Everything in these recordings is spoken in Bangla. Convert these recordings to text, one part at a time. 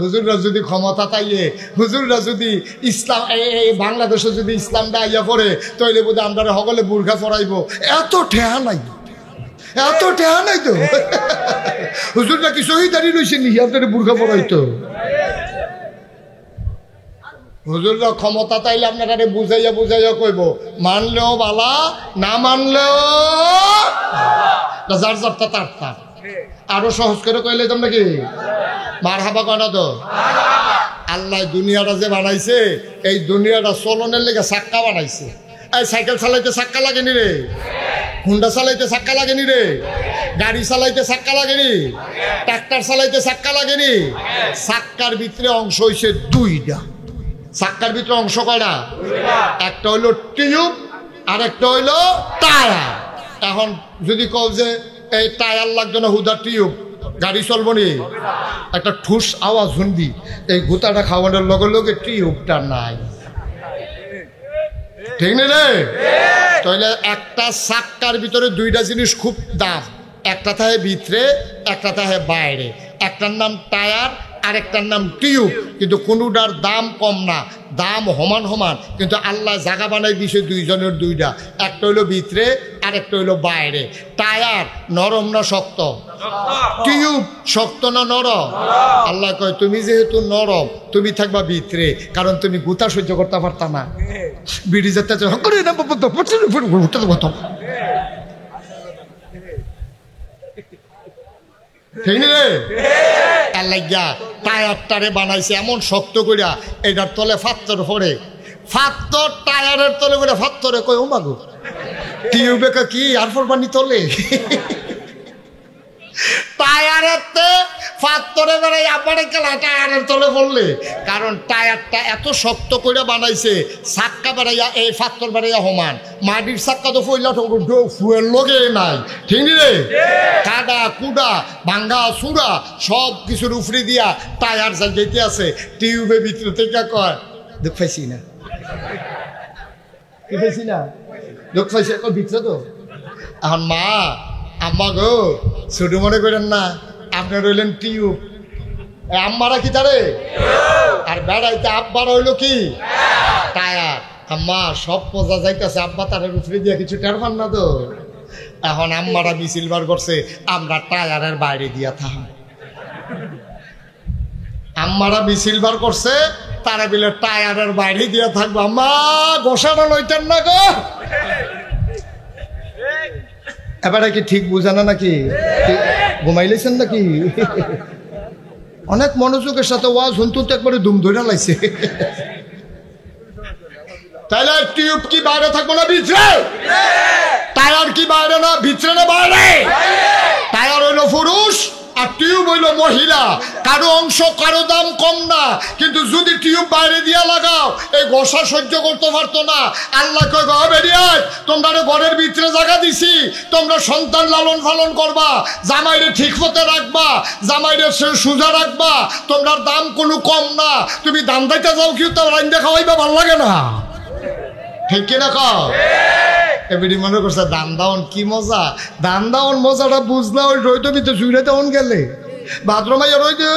হুজুররা যদি ক্ষমতা তাইয়ে, হুজুররা যদি ইসলাম এই বাংলাদেশে যদি ইসলামটা আইয়া পড়ে, তাইলে বোধ আমরা সকলে বুরখা পরাইব। এত ঠেহা নাই, এত ঠেহা নাই তো। হুজুররা কি শহীদারি রয়েছে নি আপনার বুরখা পরাইতো? হুজুররা ক্ষমতা তাইলে আপনারা বুঝাইয়া বুঝাইয়া কইব, মানলেও বালা, না মানলেও যার যারটা তার তার। আরো সহজ করে কইলে তোমরা কি মারহাবা কয়না তো? আল্লাহ দুনিয়াটা যে বানাইছে, এই দুনিয়াটা চলনের লেগে চাক্কা বানাইছে। এই সাইকেল চালাইতে চাক্কা লাগেনি রে, হুন্ডা চালাইতে চাক্কা লাগেনি রে, গাড়ি চালাইতে চাক্কা লাগেনি, ট্রাক্টর চালাইতে চাক্কা লাগেনি। চাক্কার ভিতরে অংশ হইছে দুইটা। চাক্কার ভিতরে অংশ কয়টা? একটা হইলো টিউব আর একটা হইলো টায়ার। এখন যদি কও যে এই টায়ার লাগতো না, হুদা টিউব, গাড়ি চলবো নি? একটা ঠুস আওয়াজ শুনবি, এই গুতাটা খাওয়ানোর লগে লগে টিউবটা নাই, ঠিক নেই রে? তাহলে একটা চাক্কার ভিতরে দুইটা জিনিস খুব দাম, একটা থাকে ভিতরে, একটা থাকে বাইরে। একটার নাম টায়ার আর একটার নাম টিউব, কিন্তু কোনোটার দাম কম না, দাম সমান সমান। কিন্তু আল্লাহ জায়গা বানাই দিছে দুইজনের দুইটা, একটা হইলো ভিতরে আর একটা হইলো বাইরে। টায়ার নরম না শক্ত? টিউব শক্ত না নরম? আল্লাহ কয় তুমি যেহেতু নরম, তুমি থাকবা ভিতরে, কারণ তুমি গুতা সহ্য করতে পারতা না। বিড়ি যেতে ঠিক রে? আল্লাহ টায়ারটারে বানাইছে এমন শক্ত কইরা, এটার তলে ফাত্তর পড়ে, ফাত্তর টায়ারের তলে বলে ফাত্তরে কই ও মাগো, টিউবে কি আর পানি তলে? টায়ারের ফাত্তরে বেড়াই আপারে খেলা টায়ারের তলে পড়লে, কারণ টায়ারটা এত শক্ত করে বানাইছে, চাক্কা বেড়াইয়া এই ফাত্তর বেড়াইয়া সমান। মাটির চাক্কা তো ফইলা ফুয়ের লগে নাই, ঠিক রে? কাদা কুডা ভাঙ্গা চূড়া সব কিছুর উফরি দিয়া টায়ার যা যেতে আছে। টিউবের ভিতরে থেকে কয় দুঃখ পাইছি না, কি পাইছি না, দুঃখ পাইছি ভিতরে তো। এখন মা আম্মা গো ছোট মনে করেন না, আপনার রইলেন টিউব, আম্মারা কি তারে, আর বেড়াইতে আব্বার হইলো কি টায়ার। আম্মা সব বোঝা যাইতেছে, আব্বা তারের উপরে দিয়ে কিছু টের পান না তো। এখন আম্মারা মিছিল বার করছে, আমরা টায়ারের বাইরে দিয়া থাম। আম্মারা মিছিল বার করছে, তারা বিলে টায়ারের বাইরে দিয়া থাকবো। আম্মা গোসাটা লইতেন না গো। এবারে কি ঠিক বুঝানো নাকি? ঘুমাইলেছেন নাকি? অনেক মনোযোগের সাথে ওয়াজ শুনতে তো একবারে দুম ধরে লাইছে। তাহলে টিউব কি বাইরে থাকবো না ভিতরে? টায়ার কি বাইরে না ভিতরে না বাইরে? টায়ার হইলো পুরুষ আর টিউব হইলো মহিলা। কারো অংশ কারো দাম কম না, কিন্তু যদি টিউব বাইরে দিয়া লাগাও, এই গোসা সহ্য করতে পারতো না। আল্লাহ কয় গো বেরিয়ায়, তোমরা ঘরের ভিতরে জায়গা দিছি, তোমরা সন্তান লালন পালন করবা, জামাইরে ঠিক মতো রাখবা, জামাইরে সোজা রাখবা, তোমরা দাম কোনো কম না। তুমি দাম দাইতে যাও, কেউ তো রাইন্দা খাওয়াইবা, ভাল লাগে না, ঠিক কিনা কও? এবারে মনে করছে দান দাওন কি মজা, দান দাওন মজাটা বুঝলা ওই রইতে ভিতরে চুইরে তেমন গেলে বাথরুমাইয়া রইতে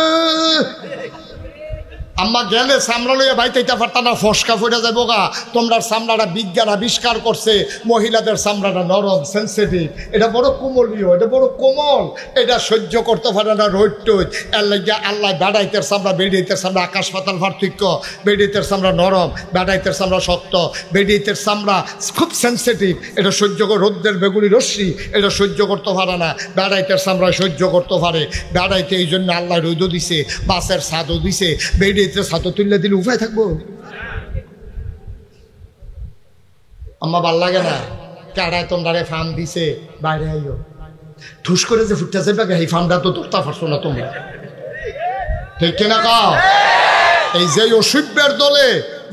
আম্মা গেলে চামড়া লইয়া বাইতে পারতা না, ফসকা ফুটে যাবো গা। তোমরা চামড়াটা বিজ্ঞান আবিষ্কার করছে, মহিলাদের চামড়াটা নরম সেন্সিটিভ, এটা বড় কোমলীয়, এটা বড় কোমল, এটা সহ্য করতে পারে না রোদ টোদ। এর লাগিয়া আল্লাহ বেড়াইতের চামড়া বেড়াইতের চামড়া আকাশ পাতাল পার্থক্য। বেড়াইতের চামড়া নরম, বেড়াইতের চামড়া শক্ত। বেড়াইতের চামড়া খুব সেন্সিটিভ, এটা সহ্য করে, রোদ্রের বেগুনি রশ্মি এটা সহ্য করতে পারে না, বেড়াইতের চামড়া সহ্য করতে পারে। বেড়াইতে এই জন্য আল্লাহ রোদও দিছে, বাসের ছাদও দিছে। বেড়ে ছাতো তুললে দিলে উপায় থাকবো? আম্মা ভাল লাগে না, কারায় তোমরা ফার্ম দিছে, বাইরে আইও ঠুস করে যে ফুটতে যাবে, এই ফার্মটা তো ধরতে পারছো না তোমরা, ঠিক কিনা কও? এই যে অসভ্যের দলে,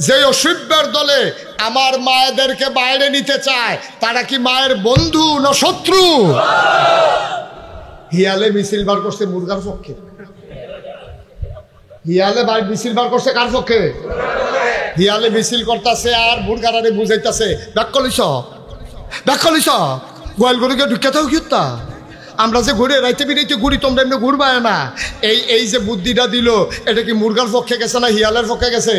যে অসভ্যের দলে আমার মায়েদেরকে বাইরে নিতে চায়, তারা কি মায়ের বন্ধু না শত্রু? হিয়ালে মিছিল বার করছে মুরগার পক্ষে, হিয়ালে মিছিল বার করছে কার পক্ষে? হিয়ালে মিছিল করতেছে আর মুরগারে বুঝাইতেছে ব্যাক কলিস গোয়াল গরুকে ঢুকে থাও কিতা আমরা যে ঘুরে রাইতে বিরাইতে ঘুরি, তোমরা এমনি ঘুরবায় না। এই যে বুদ্ধিটা দিল, এটা কি মুরগার পক্ষে গেছে না হিয়ালের পক্ষে গেছে?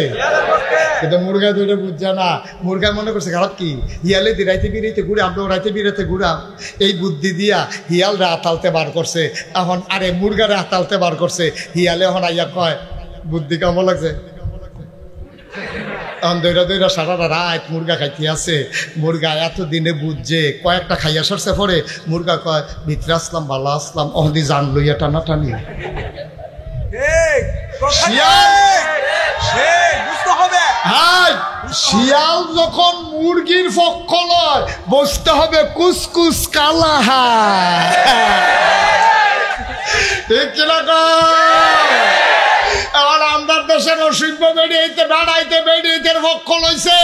কিন্তু মুরগা তো এটা বুঝছে না। মুরগা মনে করছে খারাপ কি, হিয়ালে দি রাইতে বিরাইতে ঘুরে, আমরাও রাইতে বিরাইতে ঘুরাম। এই বুদ্ধি দিয়া হিয়ালরা আতালতে বার করছে। এখন আরে মুরগারে আতালতে বার করছে। হিয়ালে এখন আইয়া কয়, বুদ্ধি কেমন লাগছে? দৈরা সারা রাত মুরগা খাইতে আছে। মুরগা এতদিনে বুঝছে, কয়েকটা খাইয়া সরছে পরে মুরগা কয়, ভিতরে আসলাম, ভালো আসলাম, অহদি জান লইয়া টানা টানি। শিয়াল যখন মুরগির পক্ষ নয়, বসতে হবে কুসকুস কালা। ঠিক কিনা? এবার আমরা দেশের অসভ্য বেরিয়েতে বেড়াইতে বেরিয়েতের পক্ষ লইছে,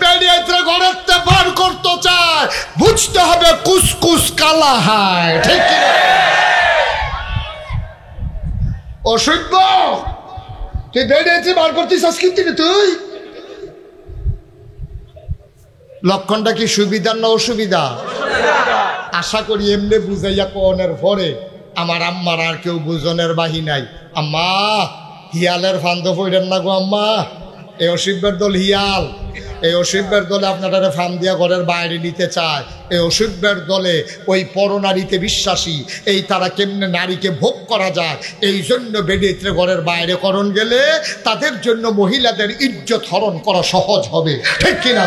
বেরিয়েতে ঘরের পার করতে চায়, বুঝতে হবে কুসকুস কালা হায়। ঠিক কিনা? অসভ্য, তুই বেরিয়েতে বার করতিস কিন্তু তুই লক্ষণটা কি সুবিধার না অসুবিধা? আশা করি এমনি বুঝাইয়া কোনের পরে আমার আম্মার আর কেউ বুঝনের বাহি নাই। আম্মা, হিয়ালের ফান্দ পড়েন না গো আম্মা। এই অসভ্যের দল হিয়াল, এই অসভ্যের দলে আপনারা ফার্ম দিয়া ঘরের বাইরে নিতে চায়। এই অসভ্যের দলে ওই পরনারীতে বিশ্বাসী, এই তারা কেমনে নারীকে ভোগ করা যায়, এই জন্য বেডিত্রে ঘরের বাইরে করণ গেলে তাদের জন্য মহিলাদের ইজ্জত হরণ করা সহজ হবে। ঠিক কিনা?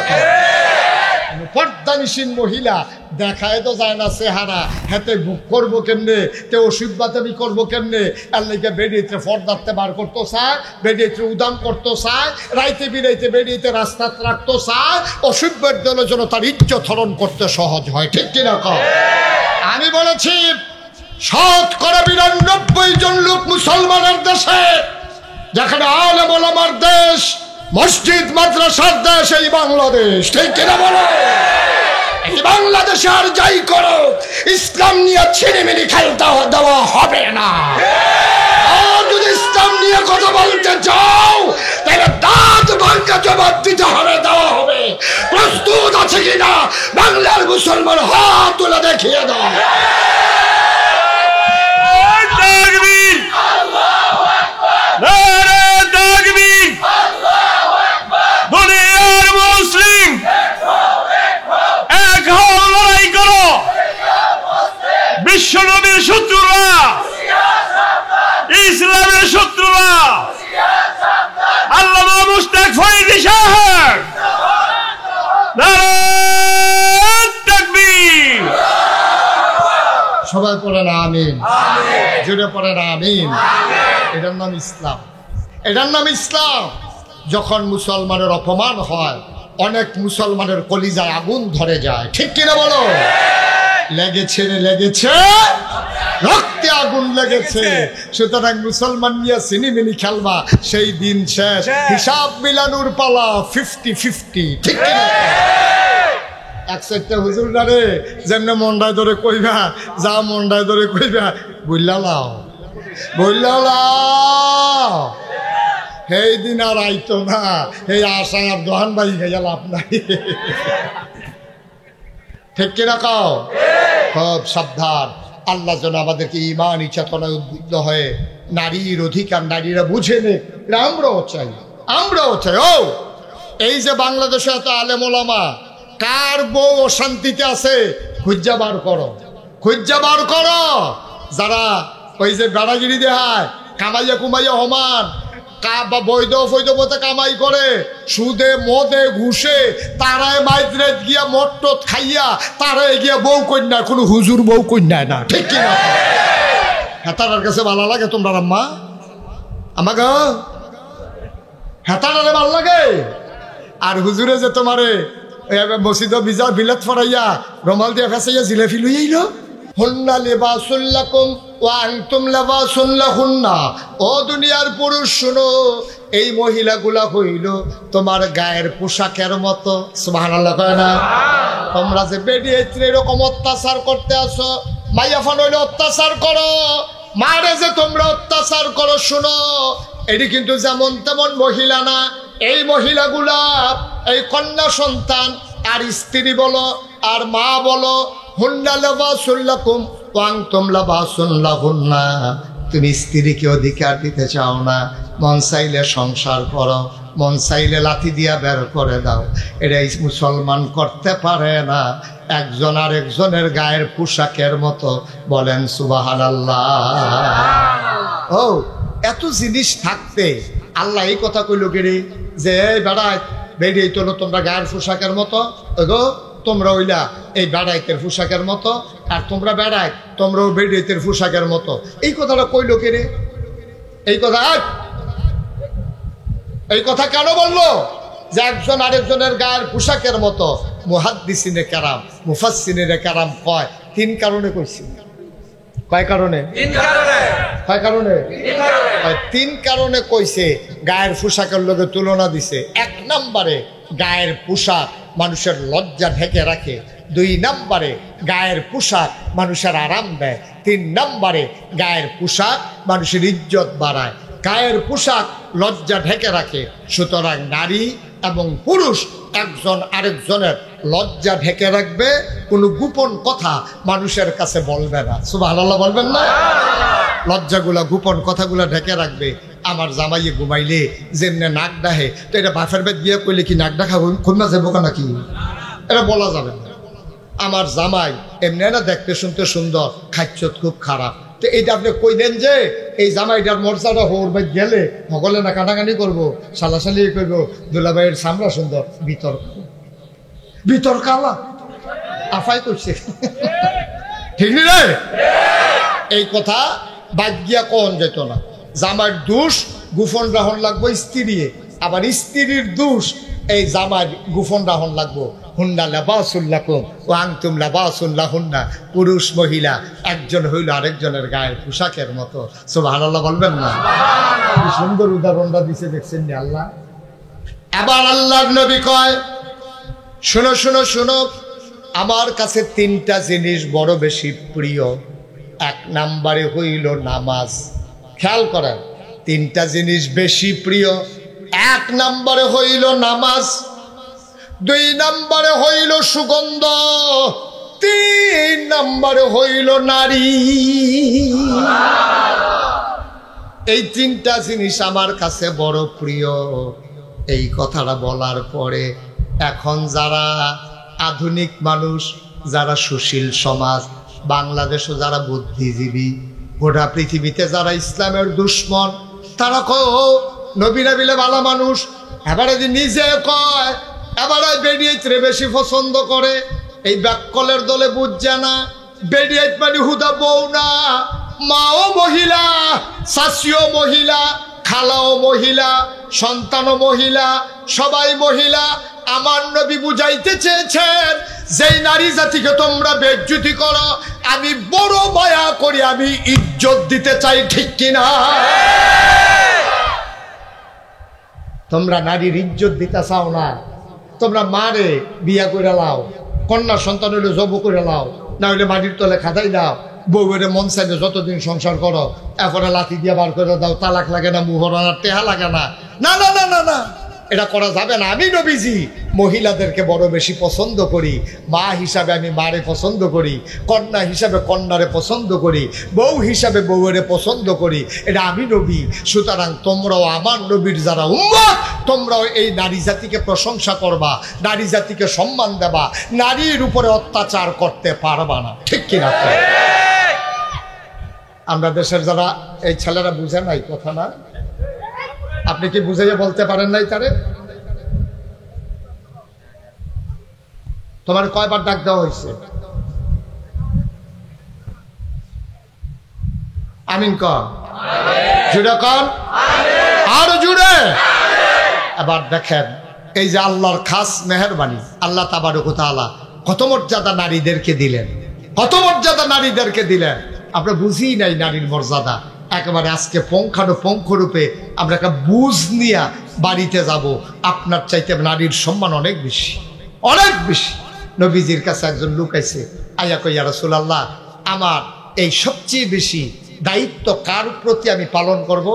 পর্দানিসীন মহিলা দেখায় তো যায় না চেহারা, হাতে বুক করবো কেমনে, কেউ অসভ্যতামি করবো কেমনে, এর লেগে বেরিয়েতে ফর্দাতে বার করতে চায়, বেরিয়েতে উদাম করতে চায়, রাইতে বিরাইতে বেরিয়েতে রাস্তা রাখতে চায়। অসভ্যের দলের জন্য তার ইজ্জত হরণ করতে সহজ হয়। ঠিক কিনা? আমি বলেছি 99% জন লোক মুসলমানের দেশে, যেখানে আলেম ওলামার দেশ, মসজিদ মাদ্রাসার দেশ এই বাংলাদেশ। ঠিক কিনা বলো? এই বাংলাদেশে আর যাই করো, ইসলাম নিয়ে ছিনিমিনি খেলতে দেওয়া হবে না। আর যদি ইসলাম নিয়ে কথা বলতে চাও, তাহলে দাঁত ভাঙা জবাব দিতে হবে, দেওয়া হবে। প্রস্তুত আছে কিনা বাংলার মুসলমান? হাত তুলে দেখিয়ে দাও। বিশ্বনবীর শত্রুরা, ইসলামের শত্রুরা, আল্লামা মুশতাক ফরিদী সাহেব, নারায়ে তাকবীর। সবাই পড়েন আমিন, জোরে পড়েন আমিন। এটার নাম ইসলাম, এটার নাম ইসলাম। যখন মুসলমানের অপমান হয়, অনেক মুসলমানের কলিজায় আগুন ধরে যায়। ঠিক কিনা বলো? লেগেছে রে লেগেছে, রক্তে আগুন লেগেছে। সুতরাং মুসলমান নিয়ে সিনিমিনি খেলবা, সেই দিন শেষ। হিসাব মিলানোর পালা 50-50। ঠিক কিনা? এক সাইডটা হুজুর রে যেমনে মন্ডায় ধরে কইবা, যা মন্ডায় ধরে কইবা, বললা লাও, বললা লাও। সেই দিন আর আইতো না, এই আশায় আর দোহান বাই খাইয়া লাভ নাই। ঠিক কিনা? কাও খুব সাবধান। আল্লাহ যেন আমাদেরকে ইমানি চেতনায় উদ্বুদ্ধ হয়ে নারীর অধিকার নারীরা বুঝে নে, আমরাও চাই, আমরাও চাই। ও এই যে বাংলাদেশে এত আলেম ওলামা, কার বউ অশান্তিতে আছে খুঁজা বার করো, খুঁজা বার করো। যারা ওই যে বেড়াগিরি দেহায়, কামাইয়া কুমাইয়া হমান, বৈধ ফৈধ পথে কামাই করে, সুদে মদে ঘুষে, তারাই মাইদ্রে গিয়া মট খাইয়া তারাই গিয়া বউ কন্যা, কোনো হুজুর বউ কন্যায় না। ঠিক কিনা? হেতার কাছে ভালো লাগে তোমরা আম্মা? আমাকে হেতারে ভালো লাগে। আর হুজুরে যে তোমারে মসজিদ বিলাত ফরাইয়া রমাল দিয়া ফেসাইয়া জিলাফি লইয়াইল, হুন্না লিবাসুল লাকুম ওয়া আনতুম লিবাসুন লাহুন্না। ও দুনিয়ার পুরুষ শুনো, এই মহিলাগুলা হইল তোমার গায়ের পোশাকের মতো। সুবহানাল্লাহ কয় না? তোমরা যে বেডিয়ে এরকম অত্যাচার করতে আসো, মাইয়া ফান হইলে অত্যাচার করো, মারে যে তোমরা অত্যাচার করো, শুনো এটি কিন্তু যেমন তেমন মহিলা না। এই মহিলাগুলা, এই কন্যা সন্তান আর স্ত্রী বলো আর মা বলো, হুন্না লিবাসুল লাকুম ওয়াং তোমলা বাসুন লাহুন্না, তুমি স্ত্রীকে অধিকার দিতে চাও না, মন চাইলে সংসার করো, মন চাইলে লাথি দিয়া বের করে দাও। এটাই মুসলমান করতে পারে না, একজন আরেকজনের গায়ের পোশাকের মতো। বলেন সুবহানাল্লাহ। ও এত জিনিস থাকতে আল্লাহ এই কথা কইল গেরে যে বেড়াই বেরিয়ে তোলো তোমরা গায়ের পোশাকের মতো, গো তোমরা ওইলা এই বেড়াইতের পোশাকের মতো, আর তোমরা বেড়াই তোমরাও বেড়াইতের পোশাকের মতো। এই কথাটা কইল কেরে? এই কথা কেন বললো যে একজন আরেকজনের গায়ের পোশাকের মতো? মুহাদ্দিসিনে কেরাম, মুফাসসিরিনে কেরাম কয় তিন কারণে কইছি। কয় কারণে? কয় কারণে? তিন কারণে কইছে। গায়ের পোশাকের লগে তুলনা দিছে। এক নম্বরে গায়ের পোশাক মানুষের লজ্জা ঢেকে রাখে, দুই নম্বরে গায়ের পোশাক মানুষের আরাম দেয়, তিন নম্বরে গায়ের পোশাক মানুষের ইজ্জত বাড়ায়। গায়ের পোশাক লজ্জা ঢেকে রাখে, সুতরাং নারী এবং পুরুষ একজন আরেকজনের লজ্জা ঢেকে রাখবে, কোনো গোপন কথা মানুষের কাছে বলবে না। সুবহানাল্লাহ বলবেন না? লজ্জাগুলা গোপন কথাগুলা ঢেকে রাখবে। আমার জামাইয়ে ঘুমাইলে যেমনে নাক ডাহে, তো এটা বাফের বেদ বিয়ে করলে কি নাক ডাকা কমা যাবো নাকি? এটা বলা যাবে না। আমার জামাই এমনি না দেখতে শুনতে সুন্দর, খাচ্ছত খুব খারাপ, তো এইটা আপনি কইলেন যে এই জামাইটার মর্যাদা হোর বাই গেলে সকলে না কাটাকাটি করবো, সালাসালি করবো, দুলাভাইয়ের সামলা সুন্দর, বিতর্ক আলা আফাই করছে। ঠিক নি রে? এই কথা বাদ গিয়া কোন যেত না। জামাইয়ের দোষ গোপন রাহন লাগবো স্ত্রী, আবার স্ত্রীর দোষ এই জামাই গোপন রাহন লাগবো। হুন্না লাবাসুল লাকুম ওয়া আনতুম লাবাসুল লাহুন্না। পুরুষ মহিলা একজন হইল আরেকজনের গায়ের পোশাকের মতো। সুবহানাল্লাহ বলবেন না? কি সুন্দর উদাহরণটা দিছে, দেখছেন নি আল্লাহ? আবার আল্লাহর নবী কয়, শোনো শোনো শোনো, আমার কাছে তিনটা জিনিস বড় বেশি প্রিয়। এক নম্বরে হইল নামাজ। খেয়াল করেন, তিনটা জিনিস বেশি প্রিয়। এক নম্বরে হইল নামাজ, দুই নম্বরে হইল সুগন্ধ, তিন নম্বরে হইল নারী। এই তিনটা জিনিস আমার কাছে বড় প্রিয়। এই কথাটা বলার পরে এখন যারা আধুনিক মানুষ, যারা সুশীল সমাজ, বাংলাদেশে যারা বুদ্ধিজীবী, গোটা পৃথিবীতে যারা ইসলামের দুশ্মন, তারা কয় ও নবী নবিলে ভালো মানুষ, এবারে নিজে কয় এবারে বেডিয়েতরে বেশি পছন্দ করে। এই ব্যাককলের দলে বুঝছে না, বেডিয়েত মানে হুদা বউ না, মাও মহিলা, শাশিও মহিলা, খালাও মহিলা, সন্তানও মহিলা, সবাই মহিলা। আমার নবী বুঝাইতে চেয়েছেন যেই নারী জাতিকে তোমরা বেজ্জতি করো, আমি বড় মায়া করি, আমি ইজ্জত দিতে চাই। ঠিক কিনা? তোমরা নারীর ইজ্জত দিতে চাও না, তোমরা মারে বিয়া করে লাও, কন্যা সন্তান হইলে জব করে লাও, না হইলে মাটির তলে খাতাই দাও, বউয়ের মন চাইলে যতদিন সংসার করো, এরপরে লাঠি দিয়ে বার করে দাও, তালাক লাগে না, মুহরানার টেহা লাগে না। না না না না না, এটা করা যাবে না। আমি নবীজি মহিলাদেরকে বড় বেশি পছন্দ করি, মা হিসাবে আমি মারে পছন্দ করি, কন্যা হিসাবে কন্যারে পছন্দ করি, বউ হিসাবে বউয়েরে পছন্দ করি। এটা আমি নবী। সুতরাং তোমরাও আমার নবীর যারা উম্মত, তোমরাও এই নারী জাতিকে প্রশংসা করবা, নারী জাতিকে সম্মান দেবা, নারীর উপরে অত্যাচার করতে পারবা না। ঠিক কিনা? আমরা দেশের যারা এই ছেলেরা বুঝে নাই কথা না, আপনি কি বুঝাইয়া বলতে পারেন নাই তারে? তোমার কয়বার ডাক দেওয়া হয়েছে? আমিন কর, জুড়ে কর, আরো জুড়ে। এবার দেখেন এই যে আল্লাহর খাস মেহেরবানি, আল্লাহ তাবারক ওয়া তাআলা কত মর্যাদা নারীদেরকে দিলেন, কত মর্যাদা নারীদেরকে দিলেন। আমরা বুঝি নাই নারীর মর্যাদা। একেবারে আজকে পুঙ্খানুপুঙ্খ রূপে আমরা একটা বুঝ নিয়ে বাড়িতে যাব। আপনার চাইতে নারীর সম্মান অনেক বেশি, অনেক বেশি। নবীজির কাছে একজন লোক আইছে, আইয়া কই ইয়া রাসূলুল্লাহ, আমার এই সবচেয়ে বেশি দায়িত্ব কার প্রতি আমি পালন করব?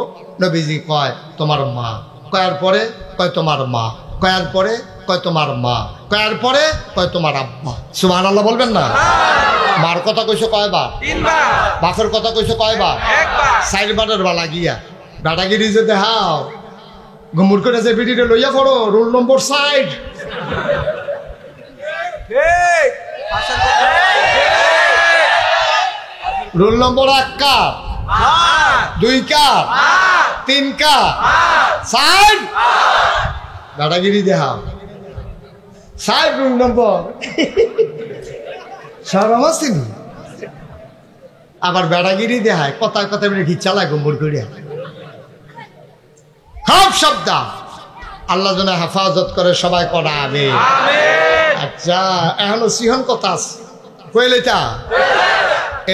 নবীজি কয় তোমার মা। কয়ার পরে কয় তোমার মা, কয়ার পরে কয় তোমার মা, কয়ার পরে কয় তোমার আব্বা। সুবহানাল্লাহ বলবেন না? মার কথা কইছো কয়বার? বাপের কথা কইছো কয়বার? চারবারের বালা গিয়া দাদাগিরি যে দেখাও ঘুমুর করে যে বিড়িটা লইয়া পড়ো roll number 60 roll number 1 cup 2 cup 3 cup 60 দাদাগিরি দেখাও 60 রোল নম্বর শরম আছে নি? আবার বেড়াগিরি দেখায় কথায় কথায় ঘিচ্ছা লাগে ঘুমুর করে সব শব্দ আল্লাহ যেন হেফাজত করে সবাই করা আগে। আচ্ছা এখনো সিহন কথা আছে কইলে তা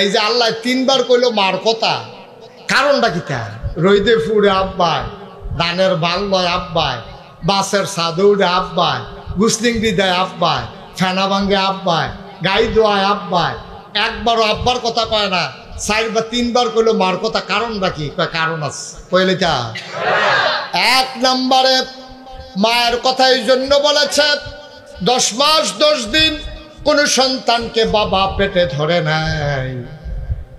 এই যে আল্লাহ 3 বার কইলো মার কথা কারণটা কিতা? রইদে ফুড়ে আব্বায়, দানের ভাল লয় আব্বায়, বাসের সাদৌড়ে আব্বায়, গুসলিং বিদায় আব্বায়, ফেনা ভাঙ্গে আব্বায়, গাই দোয়ায় আব্বায়, একবারও আব্বার কথা কয় না, 4 বা 3 বার কইলো মার কথা কারণটা কি? কারণ আছে কইলে তা 1 নম্বরে মায়ের কথা এই জন্য বলেছে 10 মাস 10 দিন কোন সন্তানকে বাবা পেটে ধরে নাই,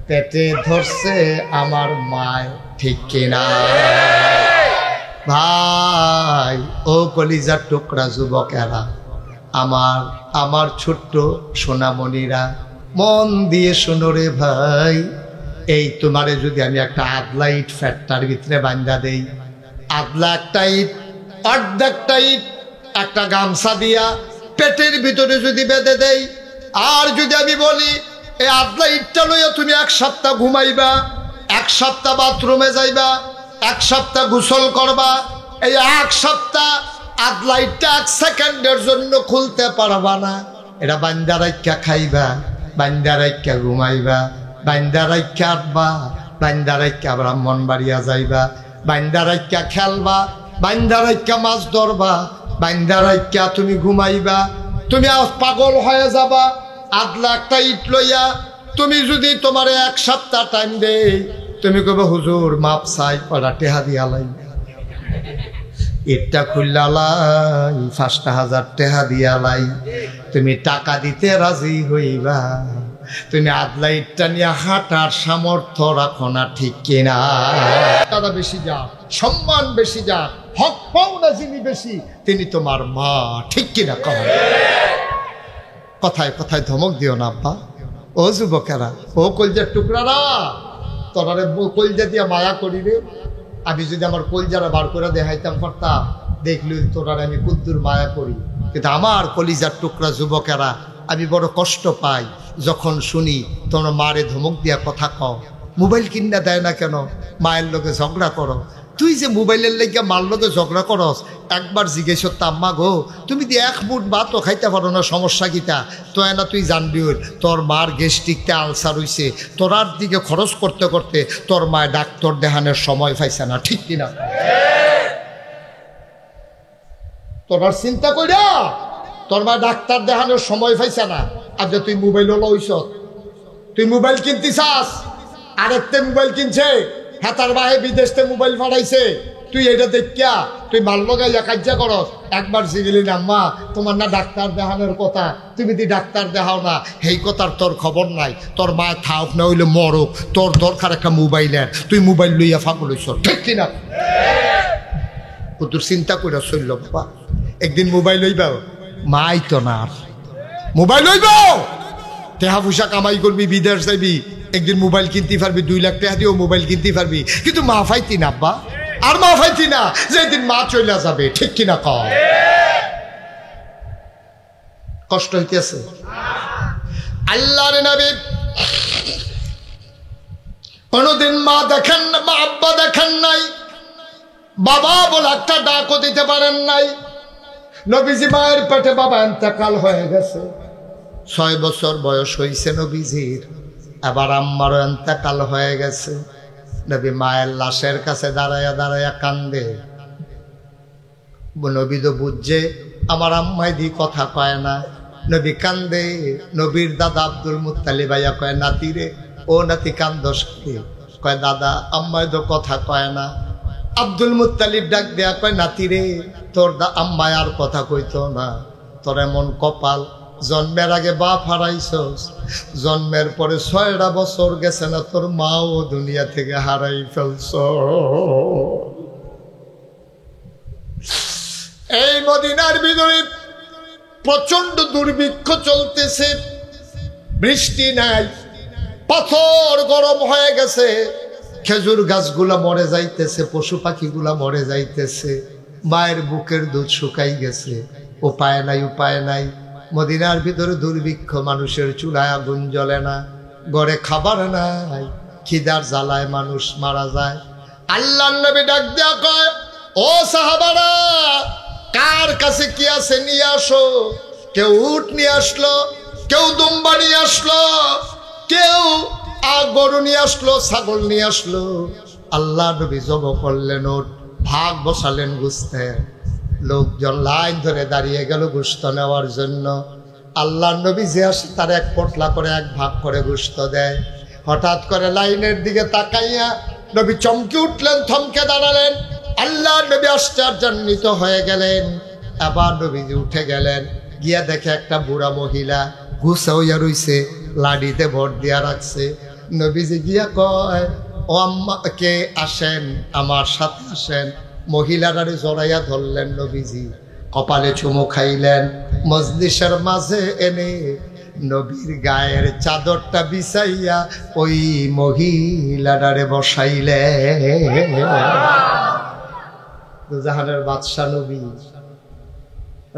পেটে ধরছে আমার মায়, ঠিক কিনা ভাই? ও কলিজার টুকরা যুবকেরা, আমার ছোট্ট সোনামণিরা মন দিয়ে শোনো রে ভাই, এই তোমারে যদি আমি একটা আদলা ইট ফ্যাটটার ভিতরে বান্ধা দেই, আদলা একটা ইট অর্ধেকটা ইট একটা গামছা দিয়া পেটের ভিতরে যদি বেঁধে দেই, আর যদি আমি বলি এই আদলা ইটটা লইয়া তুমি 1 সপ্তাহ ঘুমাইবা, 1 সপ্তাহ বাথরুমে যাইবা, 1 সপ্তাহ গোসল করবা, এই 1 সপ্তাহ আদলা ইটটা 1 সেকেন্ডের জন্য খুলতে পারবা না, এটা বান্দা রাইখা খাইবা, বান্দা রাইখা ঘুমাইবা, বান্দা রাইখা আটবা, বান্দা রাইখা ব্রাহ্মণবাড়িয়া যাইবা, বান্দা রাইখা খেলবা, বান্দা রাইখা মাছ ধরবা, বান্দা রাইখা তুমি ঘুমাইবা, তুমি পাগল হয়ে যাবা। আদলা একটা ইট লইয়া তুমি যদি তোমার 1 সপ্তাহ টাইম দেই, তুমি কবে হুজুর মাপ চাই পড়া টেহা দিয়ালাই, ইটটা খুললাই 5,000 টেহা দিয়ালাই, তুমি টাকা দিতে রাজি হইবা, তুমি আদলা ইটটা নিয়ে হাঁটার সামর্থ্য রাখো না, ঠিক কিনা? দাদা বেশি যা, সম্মান বেশি যা, হক পাওনা যিনি বেশি তিনি তোমার মা, ঠিক কিনা? কথায় কথায় ধমক দিও না আব্বা। ও যুবকেরা, ও কলজার টুকরারা, তোরারে কলজা দিয়া মায়া করি রে। আমি যদি আমার কলজারা বার করে দেখাইতাম পারতাম, দেখলি তোরারে আমি কুদ্দুর মায়া করি, কিন্তু আমার কলিজার টুকরা যুবকেরা আমি বড় কষ্ট পাই যখন শুনি তোমরা মারে ধমক দিয়া কথা কও, মোবাইল কিনা দেয় না কেন, মায়ের লোকে ঝগড়া করো। তুই যে মোবাইলের লেগে মার লোকে ঝগড়া করস, একবার জিজ্ঞেস করতাম আম্মা গো তুমি দি 1 মুঠ ভাতও খাইতে পারো না, সমস্যা কিতা? তো না তুই জানবি তোর মার গ্যাস্ট্রিকতে আলসার হইছে, তোরার দিকে খরচ করতে করতে তোর মায় ডাক্তার দেখানোর সময় পাইছে না, ঠিক কিনা? তোরার চিন্তা কইরা তোর মা ডাক্তার দেখানোর সময় পাইছে না, আর যে তুই মোবাইল লইছ, তুই মোবাইল কিনতে চাস, আরেকটা মোবাইল কিনছে, হাতার বাহে বিদেশতে মোবাইল ফাটাইছে, তুই এটা দেখিয়া তুই মাল লগাইয়া কার্য করস, একবার জিগেলি না আম্মা তোমার না ডাক্তার দেখানোর কথা, তুমি দি ডাক্তার দেখাও না, সেই কথার তোর খবর নাই, তোর মা থাক না হইলে মরক, তোর দরকার একটা মোবাইলের, তুই মোবাইল লইয়া ফাঁকল হইছ, ঠিক কিনা? তোর চিন্তা করে চলল বাবা, একদিন মোবাইল লইবা, মাই তো না মোবাইল লইব, টেহা পয়সা কামাই করবি, বিদেশ যাবি, একদিন মোবাইল কিনতে পারবি, 2 লাখ টাকা দিয়েও মোবাইল কিনতে পারবি, কিন্তু মা ফাইতি না আব্বা, আর মা ফাইতি না যেদিন মা চলে যাবে, ঠিক কিনা? কষ্ট হইতেছে। আল্লাহর নবী কোনদিন মা দেখেন না, মা আব্বা দেখেন নাই, বাবা বলে একটা ডাকও দিতে পারেন নাই। নবীজি মায়ের পেটে বাবা ইন্তেকাল হয়ে গেছে, 6 বছর বয়স হয়েছে নবীজির, আবার আম্মারও ইন্তেকাল হয়ে গেছে। নবী মায়ের লাশের কাছে দাঁড়াইয়া দাঁড়াইয়া কান্দে। নবী তো বুঝছে আমার আম্মাই দি কথা কয় না, নবী কান্দে। নবীর দাদা আব্দুল মুত্তালিব ভাইয়া কয় নাতি রে, ও নাতি কান্দস কি? কয় দাদা আম্মাই তো কথা কয় না। আব্দুল মুত্তালিব ডাক দেয়া কয় নাতি রে, তোর আম্মায় আর কথা কইতো না, তোর এমন কপাল, জন্মের আগে বাপ হারাইছস, জন্মের পরে 6টা বছর গেছে না, তোর মাও দুনিয়া থেকে হারাই ফেলছ। এই মদিনার ভিতরে প্রচন্ড দুর্ভিক্ষ চলতেছে, বৃষ্টি নাই, পাথর গরম হয়ে গেছে, খেজুর গাছগুলা মরে যাইতেছে, পশু পাখিগুলা মরে যাইতেছে, মায়ের বুকের দুধ শুকাই গেছে, উপায় নাই উপায় নাই। মদিনার ভিতরে দুর্ভিক্ষ, মানুষের চুলায় আগুন জ্বলে না, ঘরে খাবার নাই, খিদার জ্বালায় মানুষ মারা যায়। আল্লাহর নবী ডাক দেয়া কয়, ও সাহাবারা, কার কাছে কি আছে নিয়ে আসো। কেউ উট নিয়ে আসলো, কেউ দুম্বা নিয়ে আসলো, কেউ গরু নিয়ে আসলো, ছাগল নিয়ে আসলো। আল্লাহ নবী জব করলেন উট, ভাগ বসালেন গোস্তের। লোকজন লাইন ধরে দাঁড়িয়ে গেল গোস্ত নেওয়ার জন্য। আল্লাহ নবী যে আসে তার এক পটলা করে, এক ভাগ করে গোস্ত দেয়। হঠাৎ করে লাইনের দিকে তাকাইয়া নবী চমকে উঠলেন, থমকে দাঁড়ালেন। আল্লাহ নবী আশ্চর্যান্বিত হয়ে গেলেন। আবার নবীজি উঠে গেলেন, গিয়া দেখে একটা বুড়া মহিলা গুছা হইয়া রইছে, লাডিতে ভর দিয়া রাখছে। নবীজি গিয়া কয়, ও আম্মা, কে আসেন, আমার সাথে আসেন। মহিলারারে জড়াইয়া ধরলেন নবীজি, কপালে চুমু খাইলেন। মজলিসের মাঝে এনে নবীর গায়ের চাদরটা বিছাইয়া ওই মহিলারারে বসাইলেন। জাহানের বাদশা নবী,